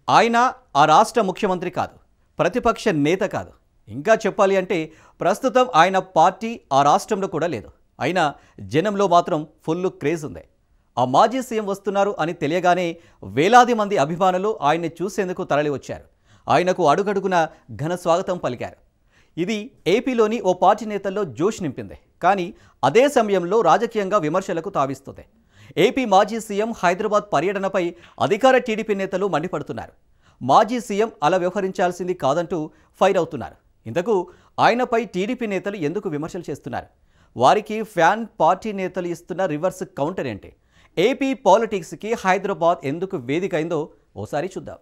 ఆయన ఆ రాష్ట్ర ముఖ్యమంత్రి కాదు, ప్రతిపక్ష నేత కాదు. ఇంకా చెప్పాలి అంటే ప్రస్తుతం ఆయన పార్టీ ఆ రాష్ట్రంలో కూడా లేదు. అయినా జనంలో మాత్రం ఫుల్ క్రేజ్ ఉంది. ఆ మాజీ సీఎం వస్తున్నారు అని తెలియగానే వేలాది మంది అభిమానులు ఆయన్ని చూసేందుకు తరలి వచ్చారు. ఆయనకు అడుగడుగున ఘన స్వాగతం పలికారు. ఇది ఏపీలోని ఓ పార్టీ నేతల్లో జోష్ నింపింది. కానీ అదే సమయంలో రాజకీయంగా విమర్శలకు తావిస్తుంది. ఏపీ మాజీ సీఎం హైదరాబాద్ పర్యటనపై అధికార టీడీపీ నేతలు మండిపడుతున్నారు. మాజీ సీఎం అలా వ్యవహరించాల్సింది కాదంటూ ఫైర్ అవుతున్నారు. ఇంతకు ఆయనపై టీడీపీ నేతలు ఎందుకు విమర్శలు చేస్తున్నారు? వారికి ఫ్యాన్ పార్టీ నేతలు ఇస్తున్న రివర్స్ కౌంటర్ ఏంటి? ఏపీ పాలిటిక్స్కి హైదరాబాద్ ఎందుకు వేదిక అయిందో ఓసారి చూద్దాం.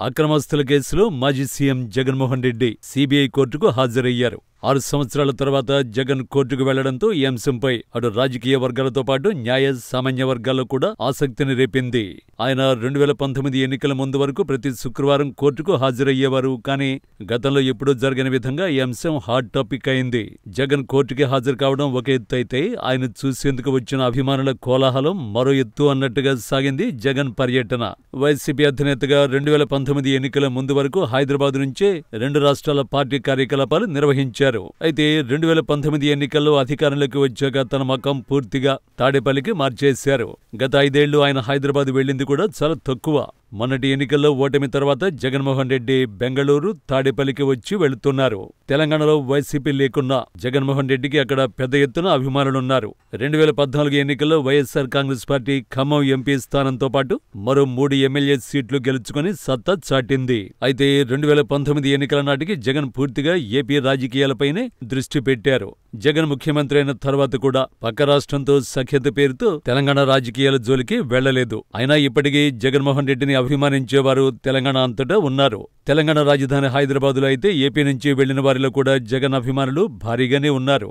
అక్రమాస్తుల కేసులో మాజీ సీఎం జగన్మోహన్ రెడ్డి సిబిఐ కోర్టుకు హాజరయ్యారు. 6 సంవత్సరాల తర్వాత జగన్ కోర్టుకు వెళ్లడంతో ఈ అంశంపై అటు రాజకీయ వర్గాలతో పాటు న్యాయ సామాన్య వర్గాల్లో కూడా ఆసక్తిని రేపింది. ఆయన 2019 ఎన్నికల ముందు వరకు ప్రతి శుక్రవారం కోర్టుకు హాజరయ్యేవారు. కానీ గతంలో ఎప్పుడూ జరగని విధంగా ఈ అంశం హాట్ టాపిక్ అయింది. జగన్ కోర్టుకి హాజరు కావడం ఒక ఎత్తు అయితే ఆయన చూసేందుకు వచ్చిన అభిమానుల కోలాహలం మరో ఎత్తు అన్నట్టుగా సాగింది జగన్ పర్యటన. వైసీపీ అధినేతగా 2019 ఎన్నికల ముందు వరకు హైదరాబాద్ నుంచే 2 రాష్ట్రాల పార్టీ కార్యకలాపాలు నిర్వహించారు. అయితే 2019 ఎన్నికల్లో అధికారంలోకి వచ్చాక తన మకం పూర్తిగా తాడేపల్లికి మార్చేశారు. గత 5 ఏళ్లు ఆయన హైదరాబాద్ వెళ్లింది కూడా చాలా తక్కువ. మొన్నటి ఎన్నికల్లో ఓటమి తర్వాత జగన్మోహన్ రెడ్డి బెంగళూరు, తాడేపల్లికి వచ్చి వెళుతున్నారు. తెలంగాణలో వైసీపీ లేకున్నా జగన్మోహన్ రెడ్డికి అక్కడ పెద్ద ఎత్తున అభిమానులున్నారు. 2014 ఎన్నికల్లో వైఎస్ఆర్ కాంగ్రెస్ పార్టీ ఖమ్మం ఎంపీ స్థానంతో పాటు మరో 3 ఎమ్మెల్యే సీట్లు గెలుచుకుని సత్తా చాటింది. అయితే 2019 ఎన్నికల నాటికి జగన్ పూర్తిగా ఏపీ రాజకీయాలపైనే దృష్టి పెట్టారు. జగన్ ముఖ్యమంత్రి అయిన తర్వాత కూడా పక్క రాష్ట్రంతో సఖ్యత పేరుతో తెలంగాణ రాజకీయాల జోలికి వెళ్లలేదు. అయినా ఇప్పటికీ జగన్మోహన్ రెడ్డిని అభిమానించేవారు తెలంగాణ అంతటా ఉన్నారు. తెలంగాణ రాజధాని హైదరాబాదులో అయితే ఏపీ నుంచి వెళ్లిన వారిలో కూడా జగన్ అభిమానులు భారీగానే ఉన్నారు.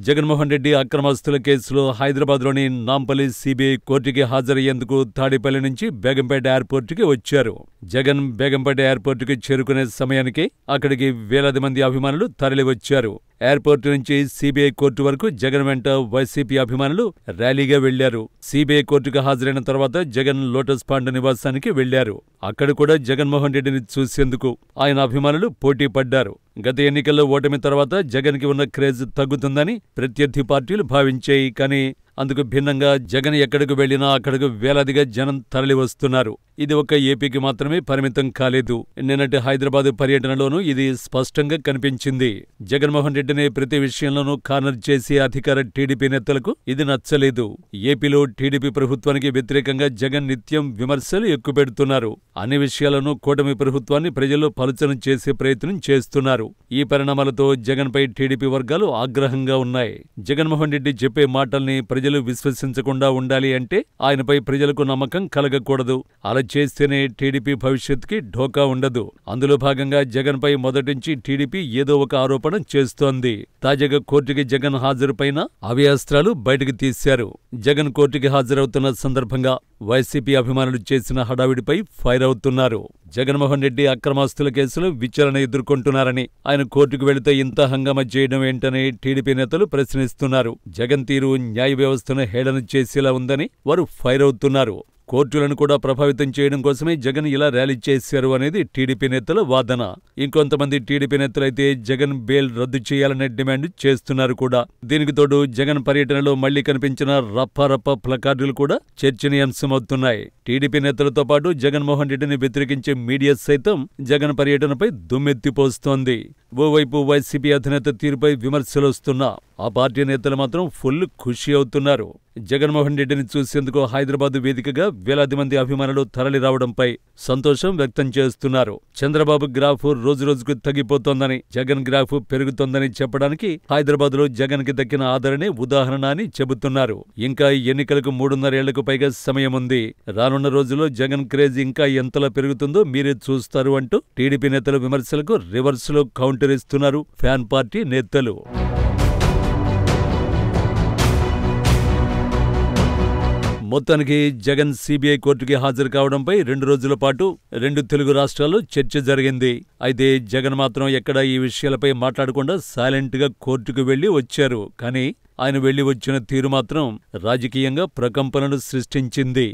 జగన్మోహన్ రెడ్డి అక్రమాస్తుల కేసులో హైదరాబాద్లోని నాంపల్లి సిబిఐ కోర్టుకి హాజరయ్యేందుకు తాడేపల్లి నుంచి బేగంపేట ఎయిర్పోర్టుకి వచ్చారు. జగన్ బేగంపేట ఎయిర్పోర్టుకి చేరుకునే సమయానికి అక్కడికి వేలాది మంది అభిమానులు తరలివచ్చారు. ఎయిర్పోర్టు నుంచి సిబిఐ కోర్టు వరకు జగన్ వెంట వైసీపీ అభిమానులు ర్యాలీగా వెళ్లారు. సిబిఐ కోర్టుకు హాజరైన తర్వాత జగన్ లోటస్ పాండ్ నివాసానికి వెళ్లారు. అక్కడ కూడా జగన్మోహన్ రెడ్డిని చూసేందుకు ఆయన అభిమానులు పోటీ పడ్డారు. గత ఎన్నికల్లో ఓటమి తర్వాత జగన్ కి ఉన్న క్రేజ్ తగ్గుతుందని ప్రత్యర్థి పార్టీలు భావించాయి. కానీ అందుకు భిన్నంగా జగన్ ఎక్కడికి వెళ్లినా అక్కడకు వేలాదిగా జనం తరలి వస్తున్నారు. ఇది ఒక్క ఏపీకి మాత్రమే పరిమితం కాలేదు. నిన్నటి హైదరాబాద్ పర్యటనలోనూ ఇది స్పష్టంగా కనిపించింది. జగన్మోహన్ రెడ్డిని ప్రతి విషయంలోనూ కార్నర్ చేసే అధికార టీడీపీ నేతలకు ఇది నచ్చలేదు. ఏపీలో టీడీపీ ప్రభుత్వానికి వ్యతిరేకంగా జగన్ నిత్యం విమర్శలు ఎక్కుపెడుతున్నారు. అన్ని విషయాలను కూటమి ప్రభుత్వాన్ని ప్రజలు పలుచన చేసే ప్రయత్నం చేస్తున్నారు. ఈ పరిణామాలతో జగన్ పై టీడీపీ వర్గాలు ఆగ్రహంగా ఉన్నాయి. జగన్మోహన్ రెడ్డి చెప్పే మాటల్ని ప్రజలు విశ్వసించకుండా ఉండాలి అంటే ఆయనపై ప్రజలకు నమ్మకం కలగకూడదు. అలా చేస్తేనే టీడీపీ భవిష్యత్తుకి ఢోకా ఉండదు. అందులో భాగంగా జగన్ పై మొదటించి టీడీపీ ఏదో ఒక ఆరోపణ చేస్తోంది. తాజాగా కోర్టుకి జగన్ హాజరుపైన అవ్యస్త్రాలు బయటకు తీశారు. జగన్ కోర్టుకి హాజరవుతున్న సందర్భంగా వైసీపీ అభిమానులు చేసిన హడావిడిపై ఫైర్ అవుతున్నారు. జగన్మోహన్ రెడ్డి అక్రమాస్తుల కేసులో విచారణ ఎదుర్కొంటున్నారని, ఆయన కోర్టుకు వెళితే ఇంత హంగామా చేయడం ఏంటని టీడీపీ నేతలు ప్రశ్నిస్తున్నారు. జగన్ తీరు న్యాయ వ్యవస్థను హేళన చేసేలా ఉందని వారు ఫైర్ అవుతున్నారు. కోర్టులను కూడా ప్రభావితం చేయడం కోసమే జగన్ ఇలా ర్యాలీ చేశారు అనేది టీడీపీ నేతల వాదన. ఇంకొంతమంది టీడీపీ నేతలైతే జగన్ బెయిల్ రద్దు చేయాలనే డిమాండ్ చేస్తున్నారు కూడా. దీనికి తోడు జగన్ పర్యటనలో మళ్లీ కనిపించిన రప్పారప్ప ప్లకార్డులు కూడా చర్చనీయాంశమవుతున్నాయి. టీడీపీ నేతలతో పాటు జగన్మోహన్ రెడ్డిని వ్యతిరేకించే మీడియా సైతం జగన్ పర్యటనపై దుమ్మెత్తిపోస్తోంది. ఓవైపు వైసీపీ అధినేత తీరుపై విమర్శలొస్తున్నా ఆ పార్టీ నేతలు మాత్రం ఫుల్ ఖుషి అవుతున్నారు. జగన్మోహన్ రెడ్డిని చూసేందుకు హైదరాబాద్ వేదికగా వేలాది మంది అభిమానులు తరలి రావడంపై సంతోషం వ్యక్తం చేస్తున్నారు. చంద్రబాబు గ్రాఫ్ రోజురోజుకు తగ్గిపోతోందని, జగన్ గ్రాఫ్ పెరుగుతోందని చెప్పడానికి హైదరాబాద్ లో జగన్ కి దక్కిన ఆదరణే ఉదాహరణ అని చెబుతున్నారు. ఇంకా ఎన్నికలకు 3.5 ఏళ్లకు పైగా సమయం ఉంది. రానున్న రోజుల్లో జగన్ క్రేజ్ ఇంకా ఎంతలా పెరుగుతుందో మీరే చూస్తారు అంటూ టీడీపీ నేతల విమర్శలకు రివర్స్ లో కౌంటర్ ఇస్తున్నారు ఫ్యాన్ పార్టీ నేతలు. మొత్తానికి జగన్ సిబిఐ కోర్టుకి హాజరు కావడంపై 2 రోజుల పాటు 2 తెలుగు రాష్ట్రాల్లో చర్చ జరిగింది. అయితే జగన్ మాత్రం ఎక్కడా ఈ విషయాలపై మాట్లాడకుండా సైలెంట్ గా కోర్టుకు వెళ్లి వచ్చారు. కానీ ఆయన వెళ్లి వచ్చిన తీరు మాత్రం రాజకీయంగా ప్రకంపనలు సృష్టించింది.